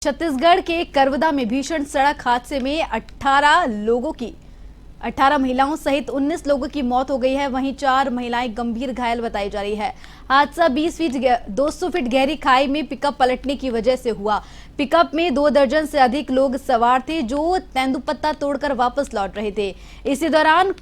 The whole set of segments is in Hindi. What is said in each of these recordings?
छत्तीसगढ़ के करवदा में भीषण सड़क हादसे में 18 महिलाओं सहित 19 लोगों की मौत हो गई है। वहीं 4 महिलाएं गंभीर घायल बताई जा रही है। हादसा 200 फीट गहरी खाई में पिकअप पलटने की वजह से हुआ। पिकअप में 2 दर्जन से अधिक लोग सवार थे जो तेंदुपत्ता तोड़कर वापस लौट रहे थे। इसी दौरान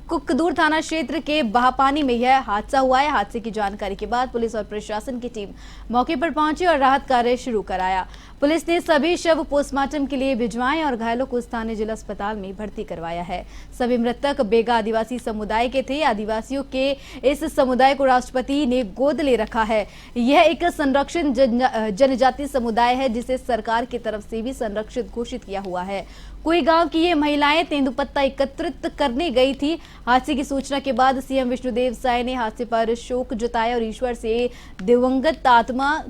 कुकदूर थाना क्षेत्र के बाहपानी में यह हादसा हुआ है। हादसे की जानकारी के बाद पुलिस और प्रशासन की टीम मौके पर पहुंची और राहत कार्य शुरू कराया। पुलिस ने सभी शव पोस्टमार्टम के लिए भिजवाए और घायलों को स्थानीय जिला अस्पताल में भर्ती करवाया है। सभी मृतक बेगा आदिवासी समुदाय के थे। आदिवासियों के इस समुदाय को राष्ट्रपति ने गोद ले रखा है। यह एक संरक्षित जनजाति समुदाय है जिसे सरकार की तरफ से भी संरक्षित घोषित किया हुआ है। कोई गांव की ये महिलाएं तेंदुपत्ता एकत्रित करने गई थी। हादसे की सूचना के बाद सीएम विष्णुदेव साय ने हादसे पर शोक जताया और ईश्वर से दिवंगत आत्मा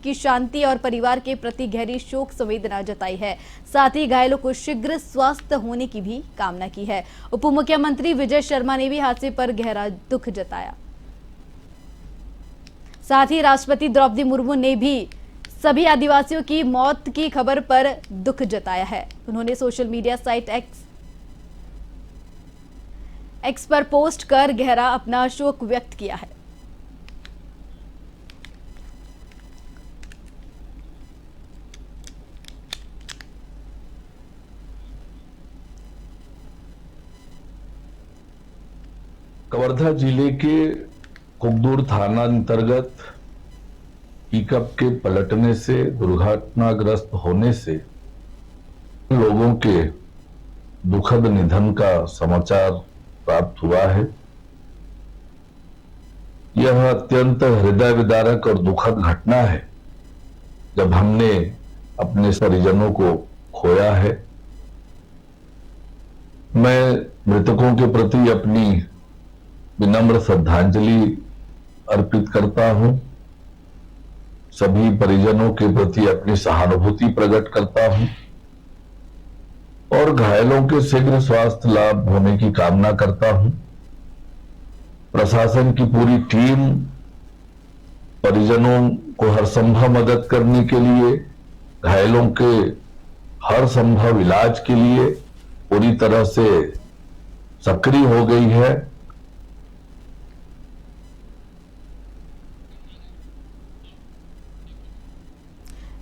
की शांति और परिवार के प्रति गहरी शोक संवेदना जताई है। साथ ही घायलों को शीघ्र स्वस्थ होने की भी कामना की है। उप मुख्यमंत्री विजय शर्मा ने भी हादसे पर गहरा दुख जताया। साथ ही राष्ट्रपति द्रौपदी मुर्मू ने भी सभी आदिवासियों की मौत की खबर पर दुख जताया है। उन्होंने सोशल मीडिया साइट एक्स पर पोस्ट कर गहरा अपना शोक व्यक्त किया है। कवर्धा जिले के कुकदूर थाना अंतर्गत पिकअप के पलटने से दुर्घटनाग्रस्त होने से लोगों के दुखद निधन का समाचार प्राप्त हुआ है। यह अत्यंत हृदय विदारक और दुखद घटना है जब हमने अपने परिजनों को खोया है। मैं मृतकों के प्रति अपनी विनम्र श्रद्धांजलि अर्पित करता हूं। सभी परिजनों के प्रति अपनी सहानुभूति प्रकट करता हूं और घायलों के शीघ्र स्वास्थ्य लाभ होने की कामना करता हूं। प्रशासन की पूरी टीम परिजनों को हर संभव मदद करने के लिए, घायलों के हर संभव इलाज के लिए पूरी तरह से सक्रिय हो गई है।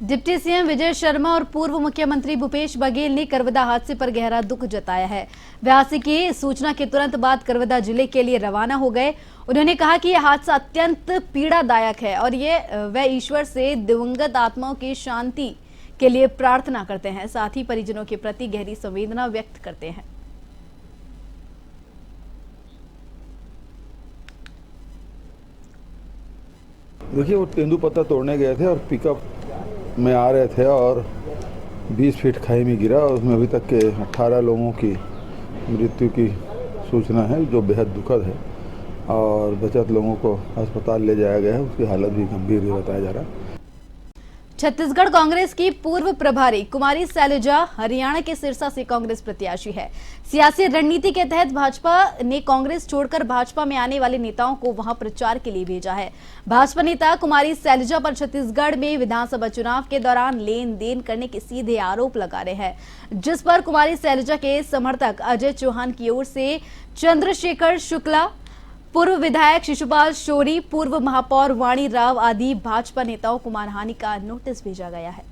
डिप्टी सीएम विजय शर्मा और पूर्व मुख्यमंत्री भूपेश बघेल ने करवदा हादसे पर गहरा दुख जताया है। वे हादसे की सूचना के तुरंत बाद करवदा जिले के लिए रवाना हो गए। उन्होंने कहा कि यह हादसा अत्यंत पीड़ादायक है और वे ईश्वर से दिवंगत आत्माओं की शांति के लिए प्रार्थना करते हैं। साथ ही परिजनों के प्रति गहरी संवेदना व्यक्त करते हैं। देखिए, वो तेंदुपत्ता तोड़ने गए थे और पिकअप में आ रहे थे और 20 फीट खाई में गिरा और उसमें अभी तक के 18 लोगों की मृत्यु की सूचना है, जो बेहद दुखद है। और बचत लोगों को अस्पताल ले जाया गया है, उसकी हालत भी गंभीर बताया जा रहा है। छत्तीसगढ़ कांग्रेस की पूर्व प्रभारी कुमारी शैलजा हरियाणा के सिरसा से कांग्रेस प्रत्याशी है। सियासी रणनीति के तहत भाजपा ने कांग्रेस छोड़कर भाजपा में आने वाले नेताओं को वहां प्रचार के लिए भेजा है। भाजपा नेता कुमारी शैलजा पर छत्तीसगढ़ में विधानसभा चुनाव के दौरान लेन देन करने के सीधे आरोप लगा रहे हैं, जिस पर कुमारी शैलजा के समर्थक अजय चौहान की ओर से चंद्रशेखर शुक्ला, पूर्व विधायक शिशुपाल शौरी, पूर्व महापौर वाणी राव आदि भाजपा नेताओं को मानहानि का नोटिस भेजा गया है।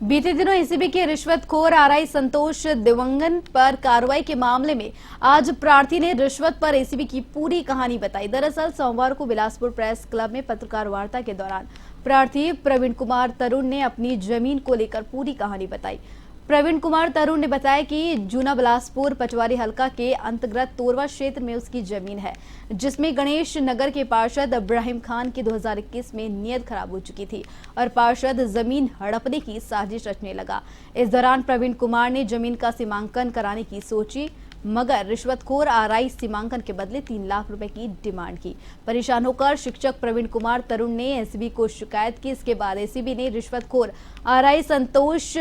बीते दिनों एसीबी के रिश्वतखोर आरआई संतोष दिवंगन पर कार्रवाई के मामले में आज प्रार्थी ने रिश्वत पर एसीबी की पूरी कहानी बताई। दरअसल सोमवार को बिलासपुर प्रेस क्लब में पत्रकार वार्ता के दौरान प्रार्थी प्रवीण कुमार तरुण ने अपनी जमीन को लेकर पूरी कहानी बताई। प्रवीण कुमार तरुण ने बताया कि जूना बिलासपुर पचवारी हल्का के अंतर्गत तोरवा क्षेत्र में उसकी जमीन है, जिसमें गणेश नगर के पार्षद इब्राहिम खान की 2021 में नीयत खराब हो चुकी थी और पार्षद जमीन हड़पने की साजिश रचने लगा। इस दौरान प्रवीण कुमार ने जमीन का सीमांकन कराने की सोची, मगर रिश्वतखोर आरआई सीमांकन के बदले 3 लाख रुपए की डिमांड की। परेशान होकर शिक्षक प्रवीण कुमार तरुण ने एसीबी को शिकायत की। इसके बाद एसीबी ने रिश्वतखोर आरआई संतोष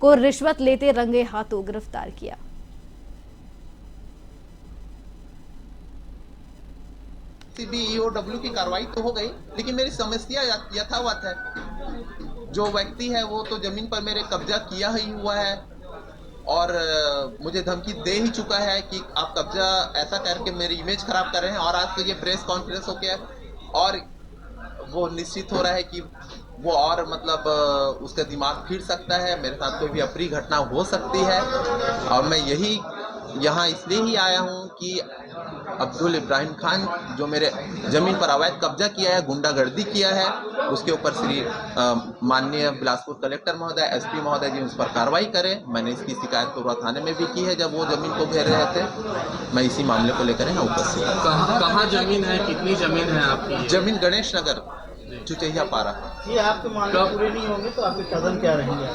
को रिश्वत लेते रंगे हाथों गिरफ्तार किया। EOW की कार्रवाई तो हो गई, लेकिन मेरी समस्या यथावत है। जो व्यक्ति है वो तो जमीन पर मेरे कब्जा किया ही हुआ है और मुझे धमकी दे ही चुका है कि आप कब्जा ऐसा करके मेरी इमेज खराब कर रहे हैं। और आज तो ये प्रेस कॉन्फ्रेंस हो गया और वो निश्चित हो रहा है कि वो और मतलब उसका दिमाग फिर सकता है, मेरे साथ कोई भी अप्रिय घटना हो सकती है। और मैं यही यहाँ इसलिए ही आया हूँ कि अब्दुल इब्राहिम खान जो मेरे जमीन पर अवैध कब्जा किया है, गुंडागर्दी किया है, उसके ऊपर श्री माननीय बिलासपुर कलेक्टर महोदय, SP महोदय जी उस पर कार्रवाई करें। मैंने इसकी शिकायत पूर्वा थाने में भी की है जब वो जमीन को घेर रहे थे। मैं इसी मामले को लेकर यहाँ उपस्थित हूँ। कहाँ जमीन है, कितनी जमीन है आपकी? जमीन गणेश नगर चुचैया पारा। ये आपके मामले पूरे नहीं होंगे तो आपके कदम क्या रहेंगे?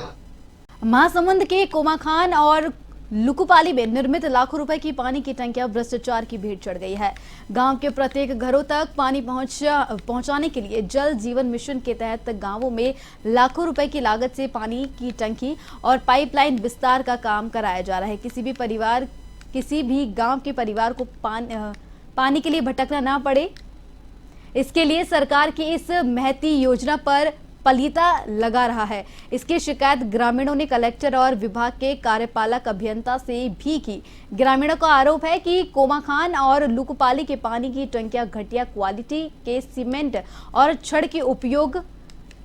महासमुंद के कोमाखान और लुकुपाली में निर्मित लाखों रुपए की पानी की टंकियां भ्रष्टाचार की भेंट चढ़ गई है। गांव के प्रत्येक घरों तक पानी पहुंचाने के लिए जल जीवन मिशन के तहत गांवों में लाखों रुपए की लागत से पानी की टंकी और पाइपलाइन विस्तार का काम कराया जा रहा है। किसी भी गांव के परिवार को पानी के लिए भटकना ना पड़े, इसके लिए सरकार की इस महती योजना पर पलीता लगा रहा है। इसकी शिकायत ग्रामीणों ने कलेक्टर और विभाग के कार्यपालक अभियंता से भी की। ग्रामीणों का आरोप है कि कोमाखान और लुकुपाली के पानी की टंकियां घटिया क्वालिटी के सीमेंट और छड़ के उपयोग,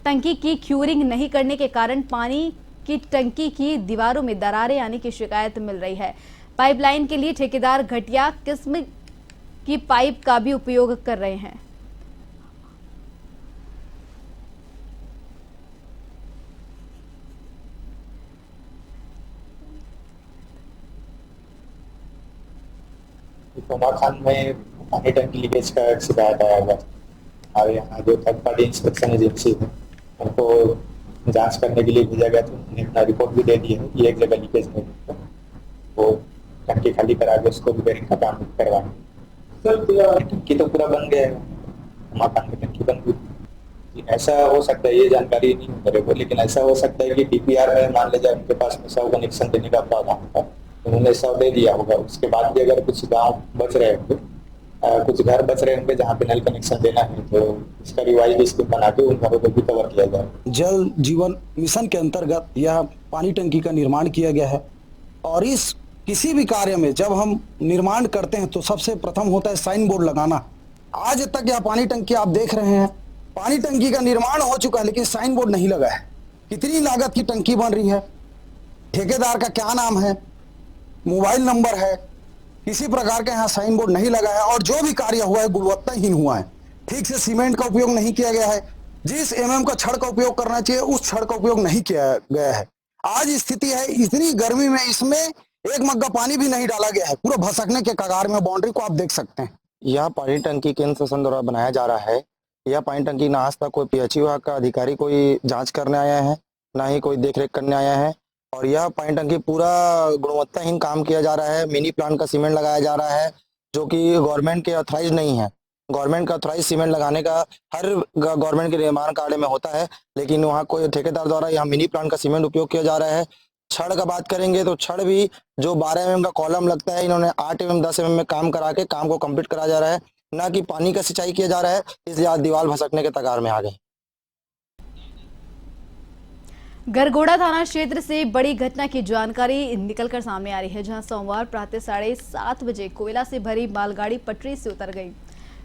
टंकी की क्यूरिंग नहीं करने के कारण पानी की टंकी की दीवारों में दरारें आने की शिकायत मिल रही है। पाइपलाइन के लिए ठेकेदार घटिया किस्म की पाइप का भी उपयोग कर रहे हैं। कोमाखान में पानी टंकी लीकेज का शिकायत आया हुआ और यहाँ जो थर्ड पार्टी इंस्पेक्शन एजेंसी है उनको जांच करने के लिए भेजा गया, तो उन्होंने अपना रिपोर्ट भी दे दी है कि एक जगह लीकेज नहीं है, वो टंकी खाली करा के उसको रिपेयरिंग का काम करवाएंगे। टंकी तो पूरा बन गया है, कोमाखान में टंकी बन गई। ऐसा हो सकता है, ये जानकारी नहीं है मेरे को, लेकिन ऐसा हो सकता है कि DPR में मान लीजिए उनके पास में 100 कनेक्शन देने का प्रावधान था, उन्होंने 100 दे दिया होगा। उसके बाद भी अगर कुछ गांव बच रहे होंगे, कुछ घर बच रहे होंगे जहाँ पे नल कनेक्शन देना है, तो इसका रिवाइज स्कीम बना के उन घरों को भी कवर किया जाए। जल जीवन मिशन के अंतर्गत यह पानी टंकी का निर्माण किया गया है और इस किसी भी कार्य में जब हम निर्माण करते हैं तो सबसे प्रथम होता है साइन बोर्ड लगाना। आज तक यह पानी टंकी आप देख रहे हैं, पानी टंकी का निर्माण हो चुका है लेकिन साइन बोर्ड नहीं लगा है। कितनी लागत की टंकी बन रही है, ठेकेदार का क्या नाम है, मोबाइल नंबर है, किसी प्रकार का यहाँ साइन बोर्ड नहीं लगा है और जो भी कार्य हुआ है गुणवत्ताहीन हुआ है। ठीक से सीमेंट का उपयोग नहीं किया गया है, जिस MM का छड़ का उपयोग करना चाहिए उस छड़ का उपयोग नहीं किया गया है। आज स्थिति है इतनी गर्मी में इसमें एक मग्गा पानी भी नहीं डाला गया है, पूरा भसकने के कगार में। बाउंड्री को आप देख सकते हैं। यह पानी टंकी केंद्र शासन द्वारा बनाया जा रहा है। यह पानी टंकी ना आज तक कोई PHU विभाग का अधिकारी कोई जांच करने आया है, ना ही कोई देखरेख करने आया है। और यह पानी टंकी पूरा गुणवत्ताहीन काम किया जा रहा है। मिनी प्लांट का सीमेंट लगाया जा रहा है जो कि गवर्नमेंट के ऑथराइज नहीं है। गवर्नमेंट का ऑथराइज सीमेंट लगाने का हर गवर्नमेंट के निर्माण कार्य में होता है, लेकिन वहाँ कोई ठेकेदार द्वारा यहाँ मिनी प्लांट का सीमेंट उपयोग किया जा रहा है। छड़ का बात करेंगे तो छड़ भी जो 12 mm का कॉलम लगता है, इन्होंने 8 mm 10 mm में काम करा के काम को कंप्लीट करा जा रहा है, ना कि पानी का सिंचाई किया जा रहा है। इसलिए आज दीवार भसकने के कगार में आ गए। गरगोड़ा थाना क्षेत्र से बड़ी घटना की जानकारी निकलकर सामने आ रही है, जहां सोमवार प्रातः 7:30 बजे कोयला से भरी मालगाड़ी पटरी से उतर गई।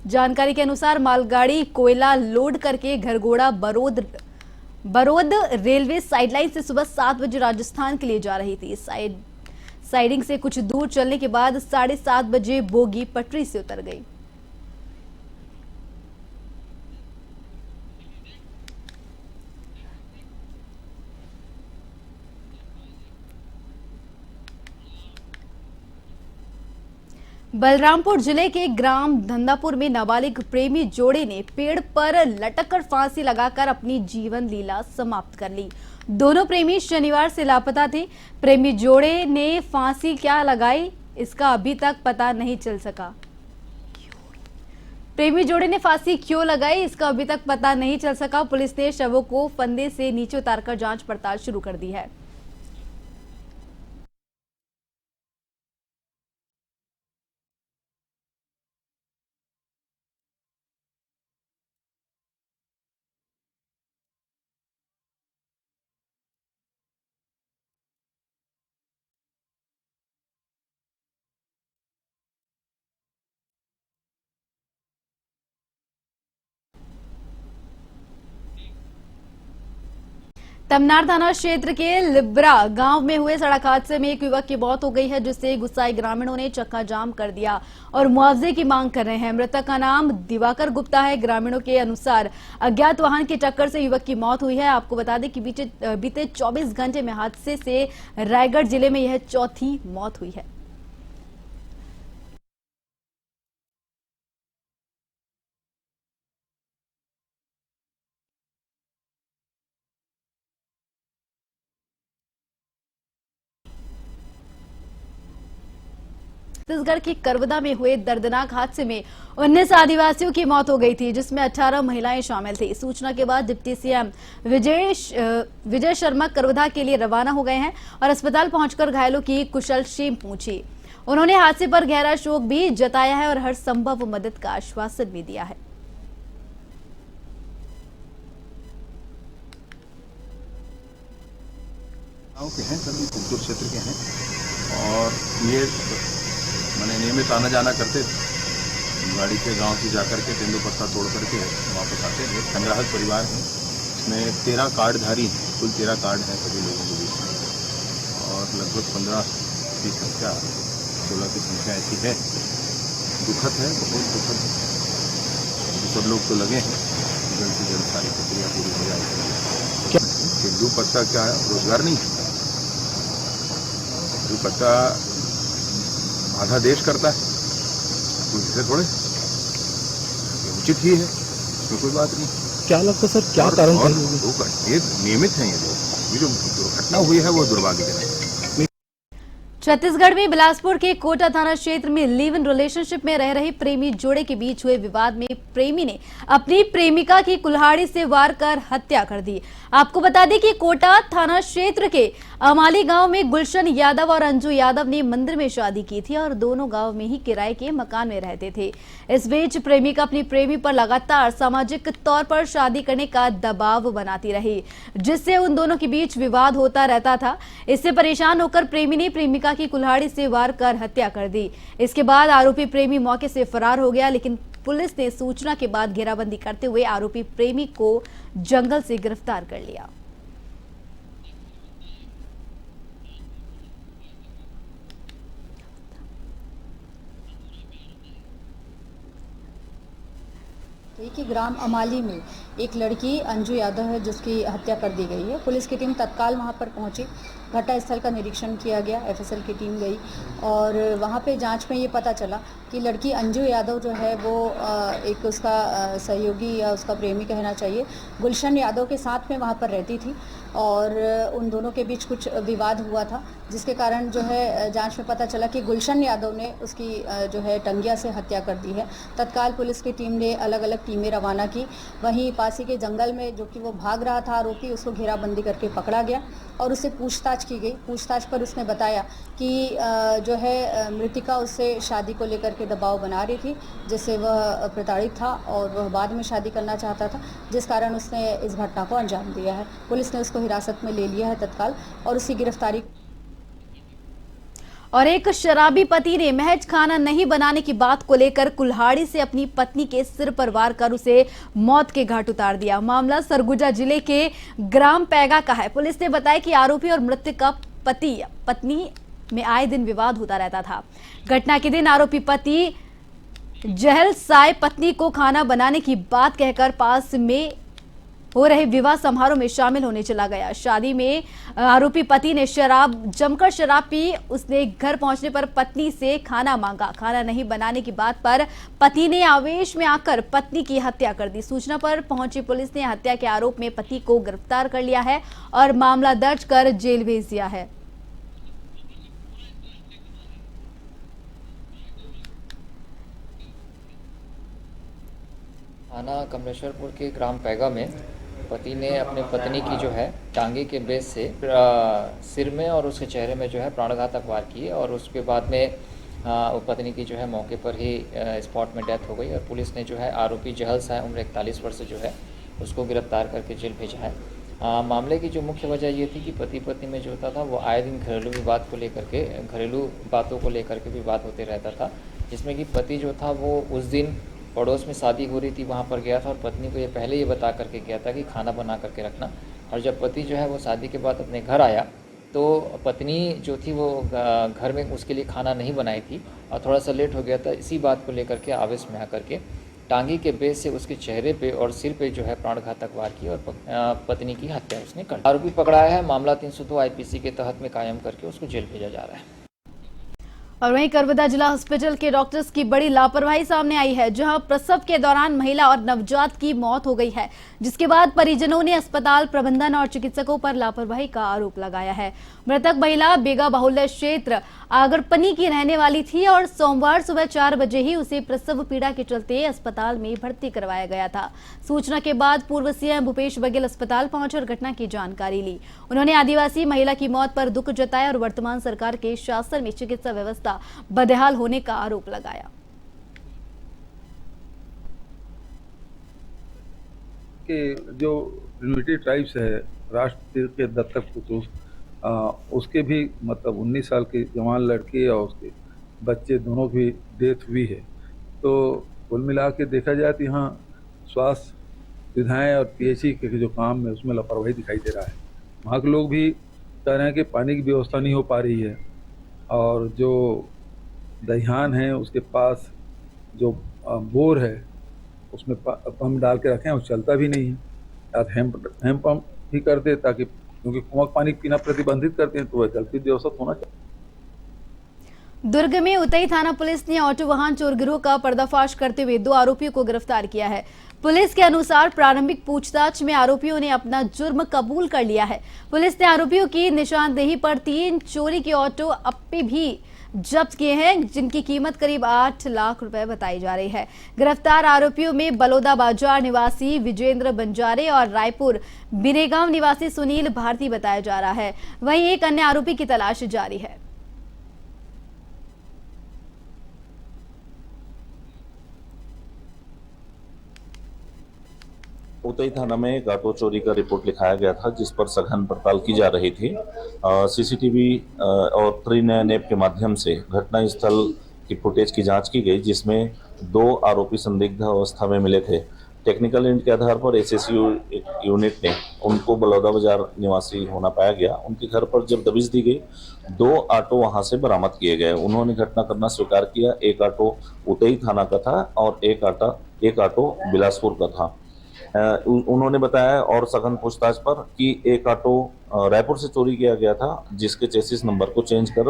जानकारी के अनुसार मालगाड़ी कोयला लोड करके गरगोड़ा बरोद रेलवे साइडलाइन से सुबह 7 बजे राजस्थान के लिए जा रही थी। साइडिंग से कुछ दूर चलने के बाद 7:30 बजे बोगी पटरी से उतर गई। बलरामपुर जिले के ग्राम धंधापुर में नाबालिग प्रेमी जोड़े ने पेड़ पर लटककर फांसी लगाकर अपनी जीवन लीला समाप्त कर ली। दोनों प्रेमी शनिवार से लापता थे। प्रेमी जोड़े ने फांसी क्या लगाई, इसका अभी तक पता नहीं चल सका। प्रेमी जोड़े ने फांसी क्यों लगाई, इसका अभी तक पता नहीं चल सका। पुलिस ने शवों को फंदे से नीचे उतारकर जांच पड़ताल शुरू कर दी है। तमनार थाना क्षेत्र के लिब्रा गांव में हुए सड़क हादसे में एक युवक की मौत हो गई है, जिससे गुस्साए ग्रामीणों ने चक्का जाम कर दिया और मुआवजे की मांग कर रहे हैं। मृतक का नाम दिवाकर गुप्ता है। ग्रामीणों के अनुसार अज्ञात वाहन की टक्कर से युवक की मौत हुई है। आपको बता दें कि बीते 24 घंटे में हादसे से रायगढ़ जिले में यह चौथी मौत हुई है। छत्तीसगढ़ के करवदा में हुए दर्दनाक हादसे में 19 आदिवासियों की मौत हो गई थी, जिसमें 18 महिलाएं शामिल थी। सूचना के बाद डिप्टी सीएम विजय शर्मा करवदा के लिए रवाना हो गए हैं और अस्पताल पहुंचकर घायलों की कुशलक्षेम पूछी। उन्होंने हादसे पर गहरा शोक भी जताया है और हर संभव मदद का आश्वासन भी दिया है। गाँव के हैं, सभी खुगदुर क्षेत्र के हैं और ये मैंने नियमित आना जाना करते थे। गाड़ी के गांव से जाकर के तेंदुपत्ता तोड़ करके वापस आते थे। संग्राहक परिवार है, इसमें 13 कार्डधारी हैं, कुल 13 कार्ड हैं सभी लोगों के बीच में और लगभग 15 की संख्या 16 की संख्या ऐसी है। दुखद है, बहुत दुखद है। सब लोग तो लगे हैं, जल्द से जल्द सारी प्रक्रिया पूरी हो जाएगी। तेंदुपत्ता क्या है? रोजगार नहीं है। तेंदुपत्ता आधा देश करता है, तो थोड़े उचित ही है, इसमें कोई बात नहीं। क्या लगता सर, क्या कारण है? ये नियमित है, ये जो दुर्घटना हुई है वो दुर्भाग्यजनक है। छत्तीसगढ़ में बिलासपुर के कोटा थाना क्षेत्र में लिव इन रिलेशनशिप में रह रहे प्रेमी जोड़े के बीच हुए विवाद में प्रेमी ने अपनी प्रेमिका की कुल्हाड़ी से वार कर हत्या कर दी। आपको बता दें कि कोटा थाना क्षेत्र के अमाली गांव में गुलशन यादव और अंजू यादव ने मंदिर में शादी की थी और दोनों गांव में ही किराए के मकान में रहते थे। इस बीच प्रेमिका अपनी प्रेमी पर लगातार सामाजिक तौर पर शादी करने का दबाव बनाती रही, जिससे उन दोनों के बीच विवाद होता रहता था। इससे परेशान होकर प्रेमी ने प्रेमिका की कुल्हाड़ी से वार कर हत्या कर दी। इसके बाद आरोपी प्रेमी मौके से फरार हो गया, लेकिन पुलिस ने सूचना के बाद घेराबंदी करते हुए आरोपी प्रेमी को जंगल से गिरफ्तार कर लिया। कि ग्राम अमाली में एक लड़की अंजू यादव है, जिसकी हत्या कर दी गई है। पुलिस की टीम तत्काल वहां पर पहुंची, घटनास्थल का निरीक्षण किया गया, एफएसएल की टीम गई और वहां पे जांच में ये पता चला कि लड़की अंजू यादव जो है वो एक उसका सहयोगी या उसका प्रेमी कहना चाहिए, गुलशन यादव के साथ में वहां पर रहती थी और उन दोनों के बीच कुछ विवाद हुआ था, जिसके कारण जो है जांच में पता चला कि गुलशन यादव ने उसकी जो है टंगिया से हत्या कर दी है। तत्काल पुलिस की टीम ने अलग अलग टीमें रवाना की। वहीं पासी के जंगल में जो कि वो भाग रहा था आरोपी, उसको घेराबंदी करके पकड़ा गया और उससे पूछताछ की गई। पूछताछ पर उसने बताया कि जो है मृतिका उससे शादी को लेकर के दबाव बना रही थी, जिससे वह प्रताड़ित था और वह बाद में शादी करना चाहता था, जिस कारण उसने इस घटना को अंजाम दिया है। पुलिस ने उसको हिरासत में ले लिया है तत्काल और उसकी गिरफ्तारी। और एक शराबी पति ने महज खाना नहीं बनाने की बात को लेकर कुल्हाड़ी से अपनी पत्नी के सिर पर वार कर उसे मौत के घाट उतार दिया। मामला सरगुजा जिले के ग्राम पैगा का है। पुलिस ने बताया कि आरोपी और मृतक का पति पत्नी में आए दिन विवाद होता रहता था। घटना के दिन आरोपी पति जहल साय पत्नी को खाना बनाने की बात कहकर पास में हो रहे विवाह समारोह में शामिल होने चला गया। शादी में आरोपी पति ने जमकर शराब पी। उसने घर पहुंचने पर पत्नी से खाना मांगा। खाना नहीं बनाने की बात पर पति ने आवेश में आकर पत्नी की हत्या कर दी। सूचना पर पहुंची पुलिस ने हत्या के आरोप में पति को गिरफ्तार कर लिया है और मामला दर्ज कर जेल भेज दिया है। थाना कमलेश्वरपुर के ग्राम पैगा में पति ने अपने पत्नी की जो है टांगे के बेस से सिर में और उसके चेहरे में जो है प्राणघातक वार किए और उसके बाद में वो पत्नी की जो है मौके पर ही स्पॉट में डेथ हो गई और पुलिस ने जो है आरोपी जहल साय उम्र 41 वर्ष जो है उसको गिरफ्तार करके जेल भेजा है। मामले की जो मुख्य वजह ये थी कि पति पत्नी में जो होता था वो आए दिन घरेलू विवाद को लेकर के, घरेलू बातों को लेकर के विवाद होते रहता था, जिसमें कि पति जो था वो उस दिन पड़ोस में शादी हो रही थी, वहाँ पर गया था और पत्नी को ये पहले ये बता करके गया था कि खाना बना करके रखना, और जब पति जो है वो शादी के बाद अपने घर आया तो पत्नी जो थी वो घर में उसके लिए खाना नहीं बनाई थी और थोड़ा सा लेट हो गया था। इसी बात को लेकर के आवेश में आकर के टांगी के बेस से उसके चेहरे पे और सिर पे जो है प्राणघातक वार किया और पत्नी की हत्या उसने कर दी। आरोपी पकड़ाया है, मामला 302 आईपीसी के तहत में कायम करके उसको जेल भेजा जा रहा है। और वहीं करबदा जिला हॉस्पिटल के डॉक्टर्स की बड़ी लापरवाही सामने आई है, जहां प्रसव के दौरान महिला और नवजात की मौत हो गई है, जिसके बाद परिजनों ने अस्पताल प्रबंधन और चिकित्सकों पर लापरवाही का आरोप लगाया है। मृतक महिला बेगा बाहुल्य क्षेत्र आगरपनी की रहने वाली थी और सोमवार सुबह 4 बजे ही उसे प्रसव पीड़ा के चलते अस्पताल में भर्ती करवाया गया था। सूचना के बाद पूर्व सीएम भूपेश बघेल अस्पताल पहुंचे और घटना की जानकारी ली। उन्होंने आदिवासी महिला की मौत पर दुख जताया और वर्तमान सरकार के शासन में चिकित्सा व्यवस्था बदहाल होने का आरोप लगाया। कि जो यूनिटी ट्राइब्स है राष्ट्र के दत्तक पुत्र, उसके भी मतलब 19 साल की जवान लड़की और उसके बच्चे दोनों भी डेथ हुई है। तो कुल मिला के देखा जाए तो यहाँ स्वास्थ्य सुविधाएँ और पीएचई के जो काम है उसमें लापरवाही दिखाई दे रहा है। वहाँ के लोग भी कह रहे हैं कि पानी की व्यवस्था नहीं हो पा रही है और जो दहियान है उसके पास जो बोर है उसमें पंप डाल के रखें, वो चलता भी नहीं है। या हैंड पंप ही कर दे, ताकि क्योंकि कुआं पानी पीना प्रतिबंधित करते हैं तो वह जल्दी व्यवस्था होना चाहिए। दुर्ग में उतई थाना पुलिस ने ऑटो वाहन चोर गिरोह का पर्दाफाश करते हुए 2 आरोपियों को गिरफ्तार किया है। पुलिस के अनुसार प्रारंभिक पूछताछ में आरोपियों ने अपना जुर्म कबूल कर लिया है। पुलिस ने आरोपियों की निशानदेही पर 3 चोरी के ऑटो अप्पे भी जब्त किए हैं, जिनकी कीमत करीब 8 लाख रुपए बताई जा रही है। गिरफ्तार आरोपियों में बलौदा बाजार निवासी विजेंद्र बंजारे और रायपुर बिनेगांव निवासी सुनील भारती बताया जा रहा है। वहीं एक अन्य आरोपी की तलाश जारी है। उतई थाना में एक ऑटो चोरी का रिपोर्ट लिखाया गया था, जिस पर सघन पड़ताल की जा रही थी। सीसीटीवी और ट्री नैप के माध्यम से घटना स्थल की फुटेज की जांच की गई, जिसमें 2 आरोपी संदिग्ध अवस्था में मिले थे। टेक्निकल एंड के आधार पर एसएसयू यूनिट ने उनको बलौदा बाजार निवासी होना पाया गया। उनके घर पर जब दबिश दी गई, 2 ऑटो वहां से बरामद किए गए। उन्होंने घटना करना स्वीकार किया। एक ऑटो उतई थाना का था और एक ऑटो बिलासपुर का था। उन्होंने बताया और सघन पूछताछ पर कि एक ऑटो रायपुर से चोरी किया गया था, जिसके चेसिस नंबर को चेंज कर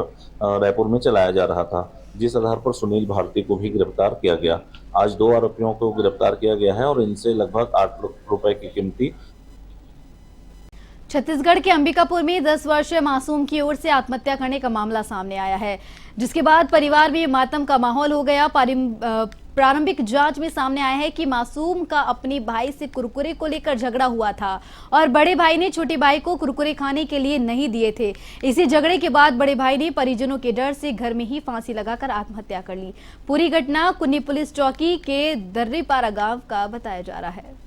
रायपुर में चलाया जा रहा था, जिस आधार पर सुनील भारती को भी गिरफ्तार किया गया। आज 2 आरोपियों को गिरफ्तार किया गया है और इनसे लगभग 8 लाख रुपए की कीमती। छत्तीसगढ़ के अंबिकापुर में 10 वर्षीय मासूम की ओर से आत्महत्या करने का मामला सामने आया है, जिसके बाद परिवार में मातम का माहौल हो गया। प्रारंभिक जांच में सामने आया है कि मासूम का अपने भाई से कुरकुरे को लेकर झगड़ा हुआ था और बड़े भाई ने छोटे भाई को कुरकुरे खाने के लिए नहीं दिए थे। इसी झगड़े के बाद बड़े भाई ने परिजनों के डर से घर में ही फांसी लगाकर आत्महत्या कर ली। पूरी घटना कुन्नी पुलिस चौकी के दर्रेपारा गांव का बताया जा रहा है।